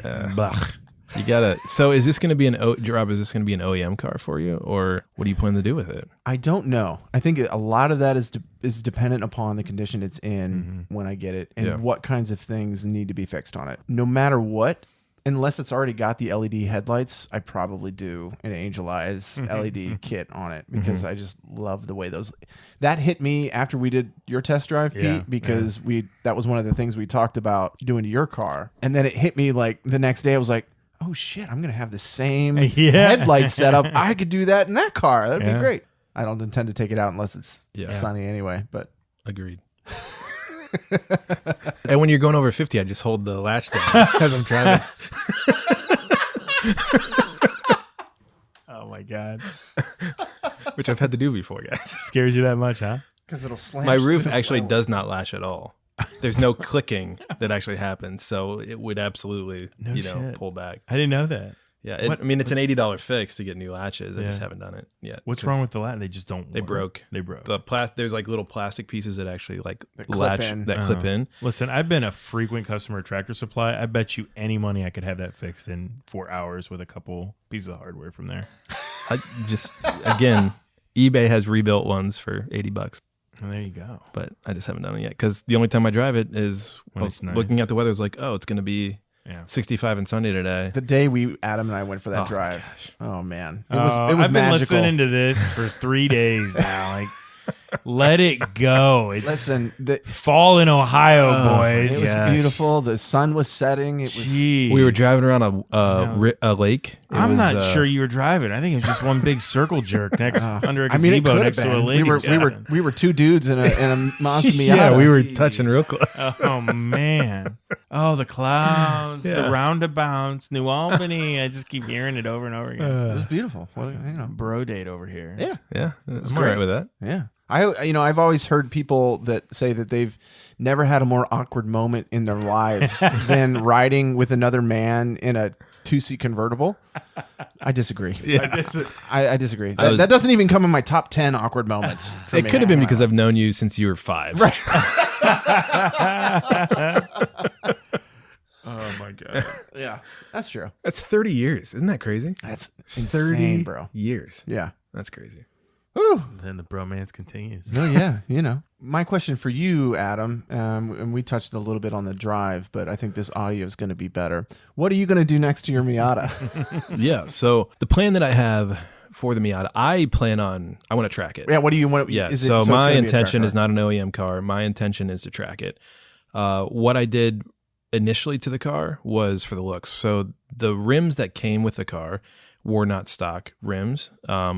Blech. You gotta. So, is this going to be Rob? Is this going to be an OEM car for you, or what do you plan to do with it? I don't know. I think a lot of that is dependent upon the condition it's in when I get it and Yeah. what kinds of things need to be fixed on it. No matter what, unless it's already got the LED headlights, I probably do an Angel Eyes LED kit on it because I just love the way those. That hit me after we did your test drive, Pete, Yeah, because that was one of the things we talked about doing to your car, and then it hit me like the next day. I was like, oh shit, I'm gonna have the same Yeah. headlight setup. I could do that in that car. That'd Yeah. be great. I don't intend to take it out unless it's Yeah. sunny anyway. But Agreed. And when you're going over 50, I just hold the latch down as I'm driving. Oh my God. Which I've had to do before, guys. Scares you that much, huh? because it'll slam. My roof actually does not latch at all. There's no clicking that actually happens, so it would absolutely, No shit. pull back. I didn't know that. Yeah, What- I mean, it's an $80 fix to get new latches. I just Yeah. haven't done it yet. What's 'cause wrong with the lat? They just don't They work. broke. They broke. there's like little plastic pieces that actually like clip latch in. that clip in. Listen, I've been a frequent customer of Tractor Supply. I bet you any money I could have that fixed in 4 hours with a couple pieces of hardware from there. I just again, eBay has rebuilt ones for $80, And there you go. but I just haven't done it yet because the only time I drive it is When it's nice. looking at the weather. Is like, oh, it's going to be Yeah. 65 and sunny today. The day Adam and I went for that Oh, drive. gosh. Oh man, it was I've been magical. listening to this for 3 days now. Like, let it go. It's Listen, fall in Ohio, Oh, boys. it was gosh. beautiful. The sun was setting. It was. Jeez. We were driving around a lake. It I'm was, not sure you were driving. I think it was just one big circle jerk next under a I mean, it gazebo could have next to a been. lake. We were two dudes in a Mazda Miata. Yeah, we were touching real close. Oh man! Oh, the clouds, Yeah. the roundabouts, New Albany. I just keep hearing it over and over again. It was beautiful. What, Bro date over here. Yeah, Yeah, I'm all great. right with that. yeah. I've always heard people that say that they've never had a more awkward moment in their lives than riding with another man in a 2-seat convertible. I disagree. Yeah. I disagree. I was- That doesn't even come in my top 10 awkward moments. for It me. could have been because I've known you since you were 5. Right. Oh my god. Yeah, that's true. That's 30 years. Isn't that crazy? That's 30 insane, bro. years. Yeah. That's crazy. Whew. Then the bromance continues. No, yeah, My question for you, Adam, and we touched a little bit on the drive, but I think this audio is going to be better. What are you going to do next to your Miata? Yeah. So the plan that I have for the Miata, I want to track it. Yeah, what do you want? Yeah. Is it- So it's my gonna be a intention track is not an OEM car. My intention is to track it. What I did initially to the car was for the looks. So the rims that came with the car were not stock rims.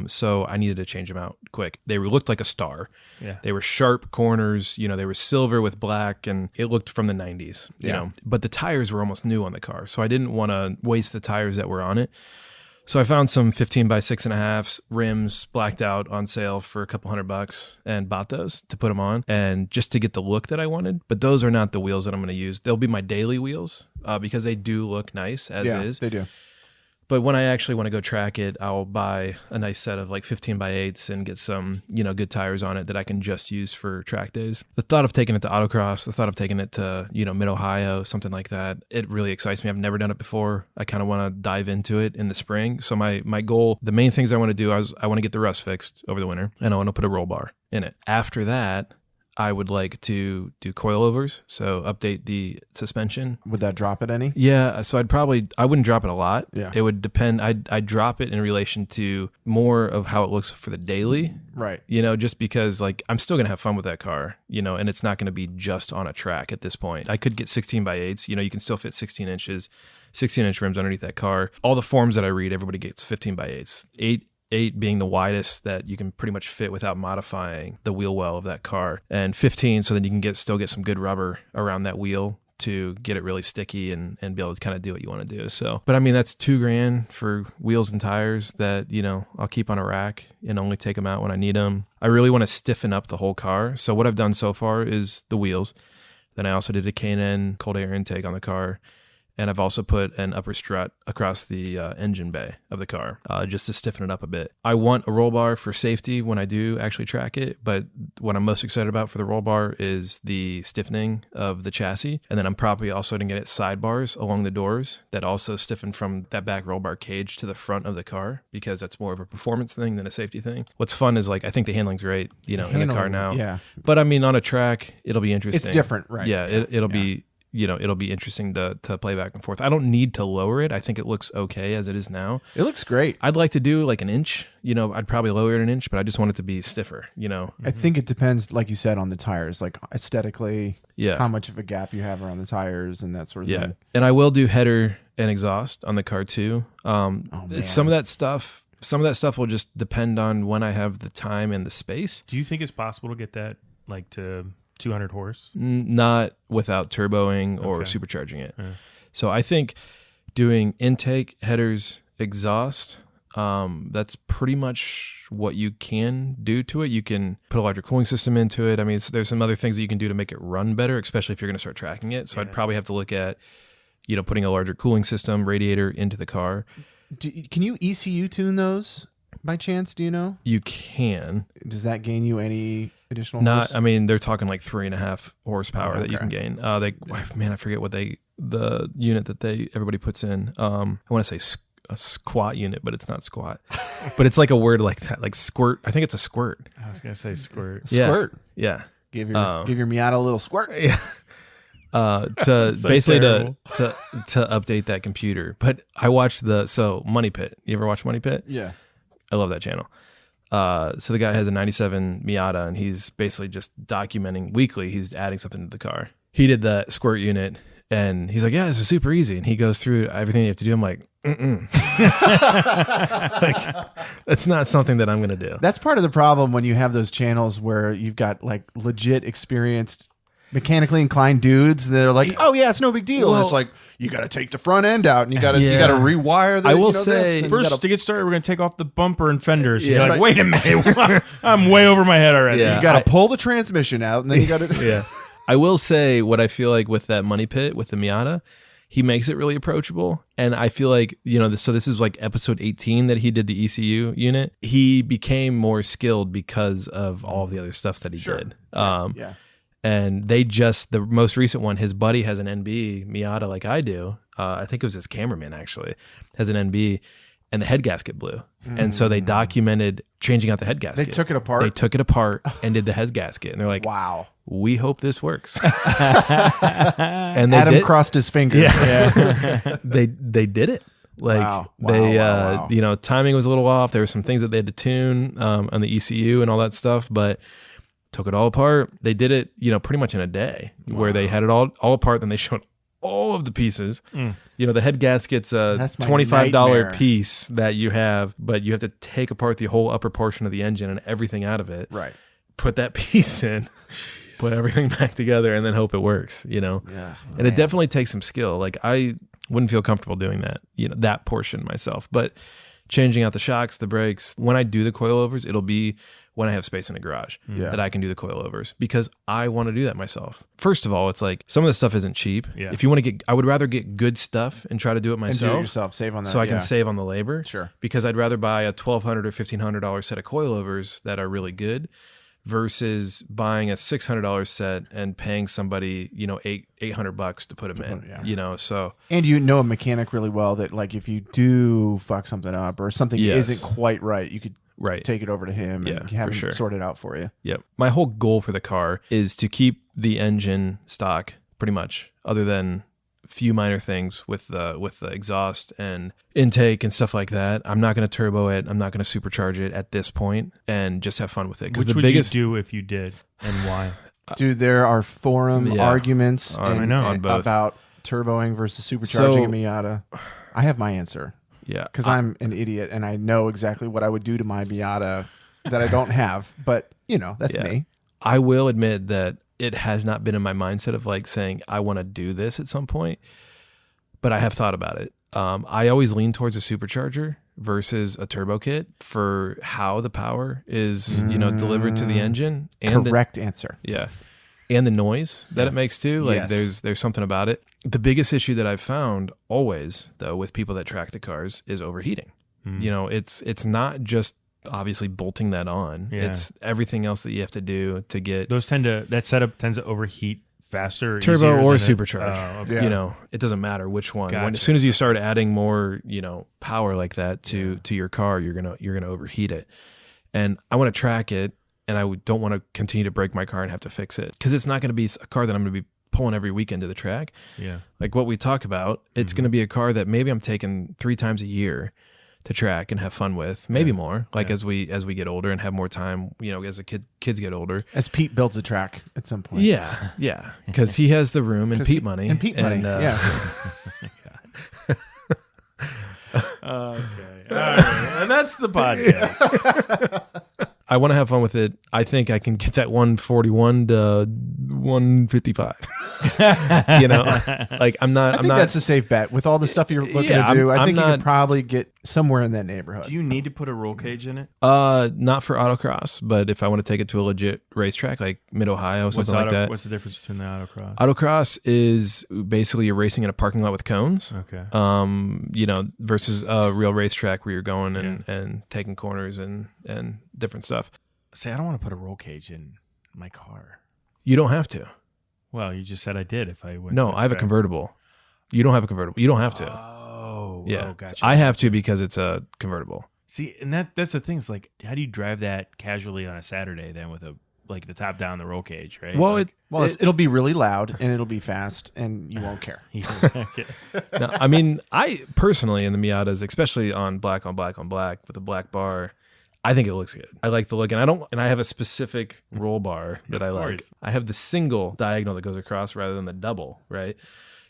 So I needed to change them out quick. They looked like a star. Yeah. They were sharp corners, they were silver with black, and it looked from the 90s, you know. But the tires were almost new on the car, so I didn't want to waste the tires that were on it. So I found some 15 by 6.5 rims blacked out on sale for a couple $100 and bought those to put them on, and just to get the look that I wanted. But those are not the wheels that I'm going to use. They'll be my daily wheels because they do look nice as is. They do. But when I actually want to go track it, I'll buy a nice set of like 15 by 8s and get some, good tires on it that I can just use for track days. The thought of taking it to autocross, the thought of taking it to, mid-Ohio, something like that, it really excites me. I've never done it before. I kind of want to dive into it in the spring. So my goal, the main things I want to do is I want to get the rust fixed over the winter, and I want to put a roll bar in it. After that, I would like to do coilovers, so update the suspension. Would that drop it any? Yeah, so I wouldn't drop it a lot. Yeah. It would depend. I'd drop it in relation to more of how it looks for the daily. Right. Just because like I'm still going to have fun with that car, and it's not going to be just on a track at this point. I could get 16 by 8s, you can still fit 16-inch rims underneath that car. All the forums that I read, everybody gets 15 by 8s. 8 being the widest that you can pretty much fit without modifying the wheel well of that car, and 15 so then you can still get some good rubber around that wheel to get it really sticky and be able to kind of do what you want to do. So, but I mean, that's $2,000 for wheels and tires that, I'll keep on a rack and only take them out when I need them. I really want to stiffen up the whole car. So what I've done so far is the wheels. Then I also did a K&N cold air intake on the car. And I've also put an upper strut across the engine bay of the car just to stiffen it up a bit. I want a roll bar for safety when I do actually track it, but what I'm most excited about for the roll bar is the stiffening of the chassis. And then I'm probably also going to get sidebars along the doors that also stiffen from that back roll bar cage to the front of the car, because that's more of a performance thing than a safety thing. What's fun is like I think the handling's great, in the car now. Yeah. But I mean, on a track, it'll be interesting. It's different, right? Yeah, it'll be... it'll be interesting to play back and forth. I don't need to lower it. I think it looks okay as it is now. It looks great. I'd like to do like an inch. I'd probably lower it an inch, but I just want it to be stiffer, I think it depends, like you said, on the tires, like aesthetically, Yeah. how much of a gap you have around the tires and that sort of Yeah. thing. And I will do header and exhaust on the car too. Man. Some of that stuff will just depend on when I have the time and the space. Do you think it's possible to get that like to 200 horse? Not without turboing or Okay. supercharging it. Yeah. So I think doing intake, headers, exhaust, that's pretty much what you can do to it. You can put a larger cooling system into it. I mean, there's some other things that you can do to make it run better, especially if you're going to start tracking it. So I'd probably have to look at, putting a larger cooling system, radiator into the car. Can you ECU tune those by chance? Do you know? You can. Does that gain you any additional Not, horse? I mean, they're talking like 3.5 horsepower that you Okay. can gain. I forget what the unit that everybody puts in. I want to say a squat unit, but it's not squat. But it's like a word like that, like squirt. I think it's a squirt. I was gonna say squirt. Squirt. Yeah. Give your Miata a little squirt. Yeah. To So basically terrible. to update that computer. But I watched Money Pit. You ever watch Money Pit? Yeah. I love that channel. So the guy has a 97 Miata, and he's basically just documenting weekly. He's adding something to the car. He did the squirt unit, and he's like, "Yeah, this is super easy." And he goes through everything you have to do. I'm like, like, that's not something that I'm gonna do. That's part of the problem when you have those channels where you've got like legit experienced mechanically inclined dudes that are like, oh yeah, it's no big deal. And it's like you got to take the front end out and you got to rewire the. I will say, First, to get started, we're going to take off the bumper and fenders. Yeah. You're like, wait a minute. I'm way over my head already. Yeah. you got to pull the transmission out and then you got to. Yeah. I will say what I feel like with that Money Pit with the Miata, he makes it really approachable. And I feel like, so this is like episode 18 that he did the ECU unit. He became more skilled because of all of the other stuff that he did. Yeah. And the most recent one, his buddy has an NB Miata like I do. I think it was his cameraman actually, has an NB, and the head gasket blew. And so they documented changing out the head gasket. They took it apart? They took it apart and did the head gasket. And they're like, Wow. we hope this works. And they Adam did. crossed his fingers. Yeah. they did it. Like Wow. they, timing was a little off. There were some things that they had to tune on the ECU and all that stuff, but took it all apart. They did it, pretty much in a day where they had it all apart. Then they showed all of the pieces. You know, the head gasket's a That's my $25 nightmare. piece that you have, but you have to take apart the whole upper portion of the engine and everything out of it. Right. Put that piece in, put everything back together, and then hope it works, you know? Yeah. And it definitely takes some skill. Like, I wouldn't feel comfortable doing that, you know, that portion myself. But changing out the shocks, the brakes, when I do the coilovers, it'll be when I have space in the garage that I can do the coilovers, because I want to do that myself. First of all, it's like some of this stuff isn't cheap. Yeah. If you want to get, I would rather get good stuff and try to do it And myself. do it yourself. Save on that. So I can save on the labor. Sure. Because I'd rather buy a $1,200 or $1,500 set of coilovers that are really good versus buying a $600 set and paying somebody, you know, $800 to put them in, yeah. you know, so. And you know a mechanic really well that, like, if you do fuck something up or something Yes. isn't quite right, you could Right. take it over to him and Yeah, have for him sure. sort it out for you. Yep. My whole goal for the car is to keep the engine stock pretty much, other than a few minor things with the exhaust and intake and stuff like that. I'm not going to turbo it. I'm not going to supercharge it at this point, and just have fun with it. Because Which the would biggest you do if you did, and why? Dude, there are forum Yeah. arguments I know. On both. about turboing versus supercharging So- a Miata. I have my answer yeah, because I'm an idiot and I know exactly what I would do to my Miata that I don't have. But, you know, that's Yeah. me. I will admit that it has not been in my mindset of like saying I want to do this at some point, but I have thought about it. I always lean towards a supercharger versus a turbo kit for how the power is, you know, delivered to the engine and Correct answer. and the noise that it makes too. Like Yes. there's something about it. The biggest issue that I've found always though with people that track the cars is overheating. You know, it's not just obviously bolting that on. Yeah. It's everything else that you have to do to get That setup tends to overheat faster, turbo easier or than supercharge. Oh, okay. Yeah. You know, it doesn't matter which one. Gotcha. As soon as you start adding more, you know, power like that to your car, you're gonna overheat it. And I want to track it, and I don't want to continue to break my car and have to fix it, because it's not going to be a car that I'm going to be pulling every weekend to the track. Yeah. Like what we talk about, it's going to be a car that maybe I'm taking 3 times a year to track and have fun with, maybe more. Like as we get older and have more time, you know, as the kids get older. As Pete builds a track at some point. Yeah, because he has the room and Pete money. And Pete money. Yeah. Okay. All right. And that's the podcast. I want to have fun with it. I think I can get that 141 to 155. You know, like I'm not. That's a safe bet with all the stuff you're looking Yeah, to do. I I'm think you not- could probably get somewhere in that neighborhood. Do you need to put a roll cage in it? Not for autocross, but if I want to take it to a legit racetrack like Mid Ohio, something like that. What's the difference between the autocross? Autocross is basically you're racing in a parking lot with cones. Okay. You know, versus a real racetrack where you're going and taking corners and different stuff. Say, I don't want to put a roll cage in my car. You don't have to. Well, you just said I did if I went. No, to I have a track. convertible. You don't have a convertible. You don't have to. Oh, Yeah, oh, gotcha. I have to because it's a convertible. See, and that's the thing. It's like, how do you drive that casually on a Saturday then with like the top down the roll cage, right? Well, like, It'll be really loud and it'll be fast and you won't care. No, I mean, I personally in the Miatas, especially on black with a black bar, I think it looks good. I like the look, and I have a specific roll bar that I like. course. I have the single diagonal that goes across rather than the double, right?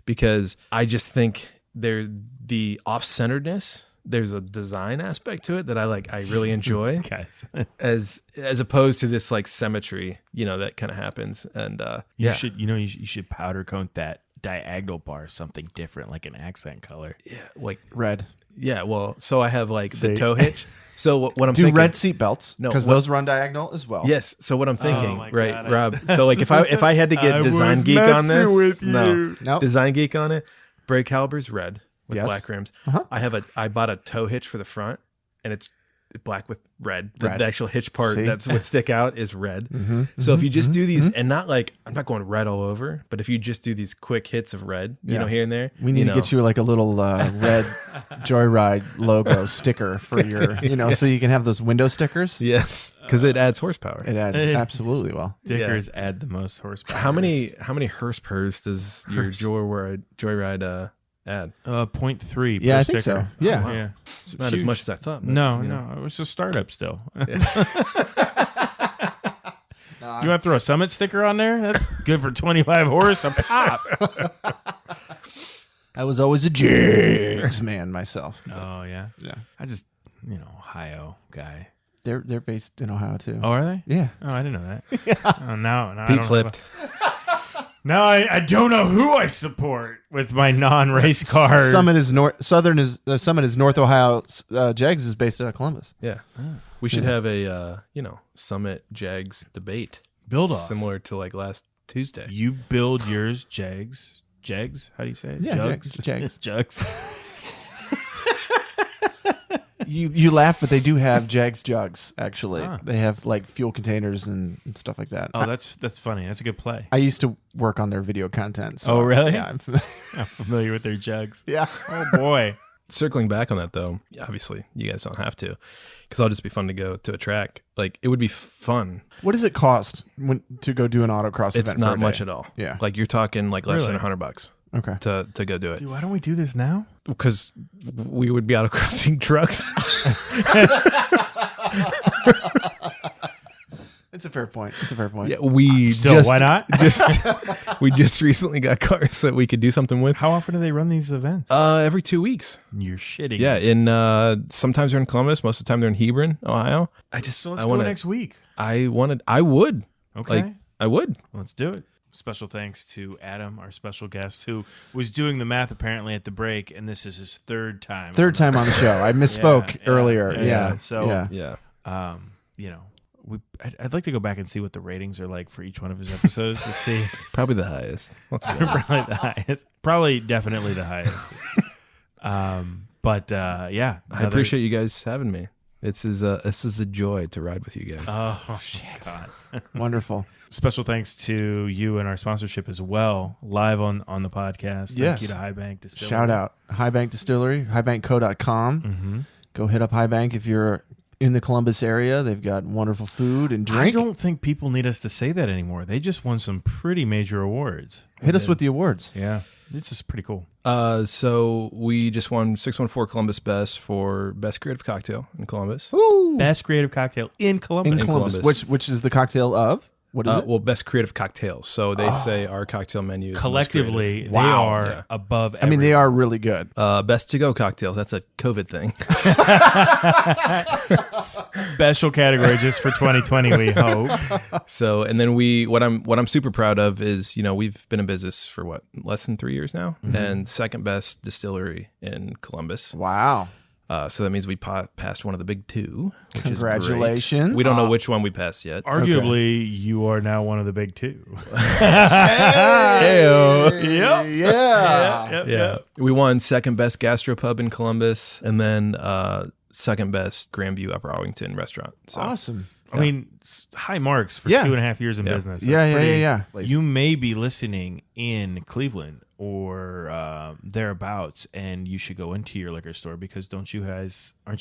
Because I just think the off-centeredness. There's a design aspect to it that I like. I really enjoy, guys. as opposed to this like symmetry, you know, that kind of happens. And You should powder coat that diagonal bar something different, like an accent color. yeah, like Red. yeah. Well, so I have like See? the tow hitch. So what I'm Do thinking, red seat belts No, because what- those run diagonal as well. yes. So what I'm thinking, my right, God, Rob? So like if I had to get I Design was Geek on messing this, with no, you. Nope. Design Geek on it. Brake calibers red with Yes. black rims. Uh-huh. I bought a tow hitch for the front, and it's black with red. The, Red. the actual hitch part See? that's would stick out is red. Mm-hmm. So if you just do these, and not like I'm not going red all over, but if you just do these quick hits of red, you Yeah. know, here and there, We need to get you like a little red Joyride logo sticker for your, so you can have those window stickers. yes, because it adds horsepower. It adds absolutely well. Stickers add the most horsepower. How many horsepower does your Joyride add? 0.3 Yeah, per I think sticker. so. Yeah. Yeah. Not as much as I thought. But, No, you know. no, it was a startup still. You want to throw a Summit sticker on there? That's good for 25 horse a pop. I was always a Jags man myself. Oh yeah. Yeah. I just Ohio guy. They're based in Ohio too. Oh, are they? Yeah. Oh, I didn't know that. Oh, now I Pete don't flipped. Now I don't know who I support with my non-race car. Summit is Summit is North Ohio. Jags is based out of Columbus. Yeah. We should have a Summit Jags debate. Build off. Similar to like last Tuesday. You build yours, Jags. Jags? How do you say it? Yeah, Jugs? Jags. Jugs. You laugh, but they do have Jags jugs. Actually, Ah. they have like fuel containers and stuff like that. Oh, that's funny. That's a good play. I used to work on their video content. So Oh, really? Yeah, I'm familiar. I'm familiar with their jugs. Yeah. Oh boy. Circling back on that though, obviously you guys don't have to, because I'll just be fun to go to a track. Like it would be fun. What does it cost to go do an autocross event? It's not much at all. Yeah. Like you're talking like less Really? than $100 Okay. to go do it, Dude, why don't we do this now? because we would be autocrossing trucks. It's a fair point. It's a fair point. Yeah, we Still, just why not? we just recently got cars that we could do something with. How often do they run these events? Every 2 weeks. You're shitting. Yeah, in sometimes they're in Columbus, most of the time they're in Hebron, Ohio. So let's I go wanna- next week. I would. Okay. Like I would. Let's do it. Special thanks to Adam, our special guest, who was doing the math apparently at the break, and this is his third time. Third time on the show. I misspoke Yeah, earlier. yeah, Yeah. yeah. So- yeah. Yeah. I'd like to go back and see what the ratings are like for each one of his episodes to see. Probably the highest. Let's be honest. Probably the highest. Probably definitely the highest. Yeah, I appreciate you guys having me. This is a joy to ride with you guys. Oh shit! God. Wonderful. Special thanks to you and our sponsorship as well, live on the podcast. Thank Yes. you to Highbank Distillery. Shout out Highbank Distillery, highbankco.com. Mm-hmm. Go hit up Highbank if you're in the Columbus area. They've got wonderful food and drink. I don't think people need us to say that anymore. They just won some pretty major awards. Hit us with the awards. Yeah, this is pretty cool. So we just won 614 Columbus Best for Best Creative Cocktail in Columbus. Ooh. Best creative cocktail in Columbus. In in Columbus. Columbus. Which is the cocktail of? What is it? Well, Best Creative Cocktails. So they say our cocktail menu is the most Collectively, creative. they are Yeah. above. I mean, they are really good. Best to go cocktails. That's a COVID thing. special category just for 2020. We hope. So, and then what I'm super proud of is, we've been in business for less than 3 years now, and second best distillery in Columbus. Wow. So that means we passed one of the big two. Which Congratulations. Is great. We don't know which one we passed yet. Arguably, you are now one of the big two. Yeah. Yeah. We won second best gastropub in Columbus, and then second best Grandview Upper Arlington restaurant. So Awesome. I mean, high marks for Yeah. 2.5 years in Yeah. business. Yeah, That's yeah. You may be listening in Cleveland or thereabouts, and you should go into your liquor store because aren't you we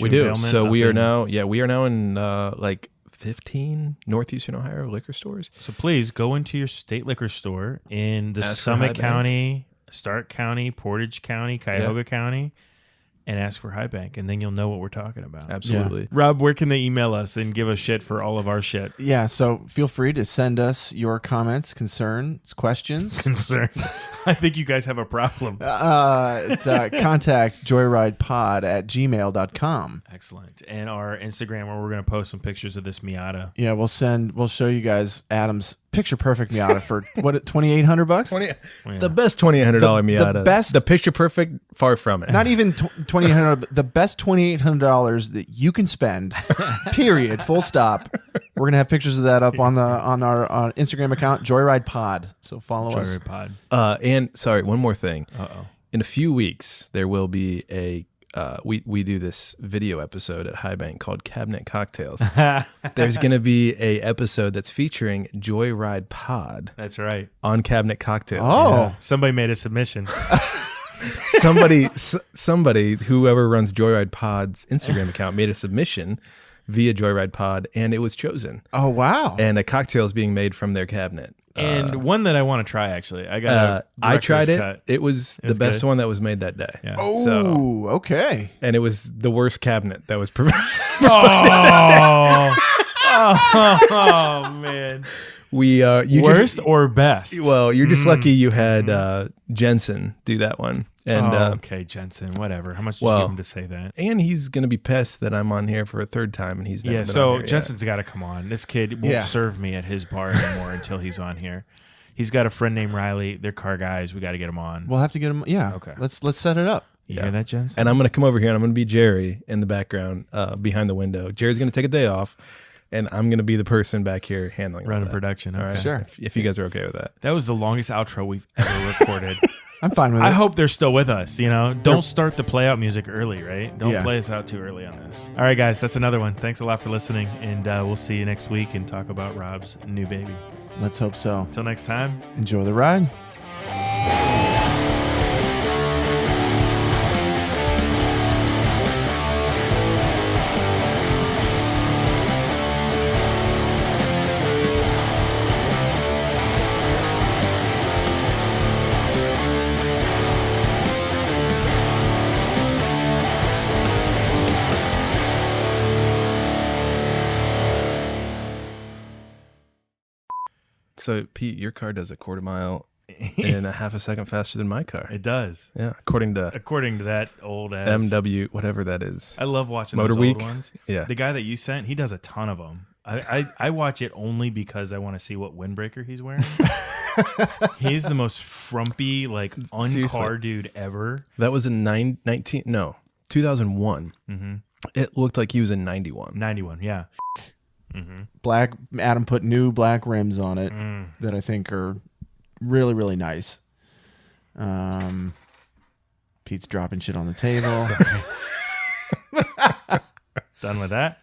in do. Vailment So up we are in- now, in like 15 Northeastern Ohio liquor stores. So please go into your state liquor store in the Ask for Summit Highbank. County, Stark County, Portage County, Cuyahoga County, and ask for Highbank, and then you'll know what we're talking about. Absolutely. Rob, where can they email us and give us shit for all of our shit? Yeah, so feel free to send us your comments, concerns, questions. Concerns. I think you guys have a problem. Contact joyridepod@gmail.com. Excellent. And our Instagram, where we're going to post some pictures of this Miata. Yeah, we'll show you guys Adam's picture perfect Miata for what, $2,800? The best $2,800 Miata. the best- The picture perfect, far from it. Not even $2,800. The best $2,800 that you can spend. Period. Full stop. We're gonna have pictures of that up on our Instagram account, Joyride Pod. So follow us. Joyride Pod. And sorry, one more thing. Uh-oh. In a few weeks, there will be a we do this video episode at Highbank called Cabinet Cocktails. There's going to be a episode that's featuring Joyride Pod That's right. on Cabinet Cocktails. Oh. Somebody made a submission. Somebody, whoever runs Joyride Pod's Instagram account, made a submission via Joyride Pod, and it was chosen. Oh wow. And a cocktail is being made from their cabinet. And one that I want to try, actually. I got I tried it. Cut. It was the was best good. one that was made that day. Yeah. Oh, So, okay. and it was the worst cabinet that was provided. Oh, man. you Worst just, or best? well, you're just lucky you had Jensen do that one. And okay, Jensen, whatever. How much did you give him to say that? And he's gonna be pissed that I'm on here for a third time, and he's never been on So here Jensen's got to come on. This kid won't serve me at his bar anymore until he's on here. He's got a friend named Riley. They're car guys. We got to get him on. We'll have to get him. Yeah. Okay. Let's set it up. You hear that, Jensen? And I'm gonna come over here, and I'm gonna be Jerry in the background, behind the window. Jerry's gonna take a day off, and I'm gonna be the person back here handling all Running that. production. All Okay. right, Sure. if you guys are okay with that. That was the longest outro we've ever recorded. I'm fine with it. I hope they're still with us. Don't start the play out music early, right? Don't play us out too early on this. All right, guys, that's another one. Thanks a lot for listening, and we'll see you next week and talk about Rob's new baby. Let's hope so. Until next time. Enjoy the ride. So, Pete, your car does a quarter mile in a half a second faster than my car. It does. Yeah, according to that old ass MW, whatever that is. I love watching Motor those Week. old ones. Yeah. The guy that you sent, he does a ton of them. I watch it only because I want to see what windbreaker he's wearing. He's the most frumpy, like, un-car dude ever. That was in 2001. Mm-hmm. It looked like he was in 91. 91, yeah. Black. Adam put new black rims on it that I think are really, really nice. Pete's dropping shit on the table. Done with that?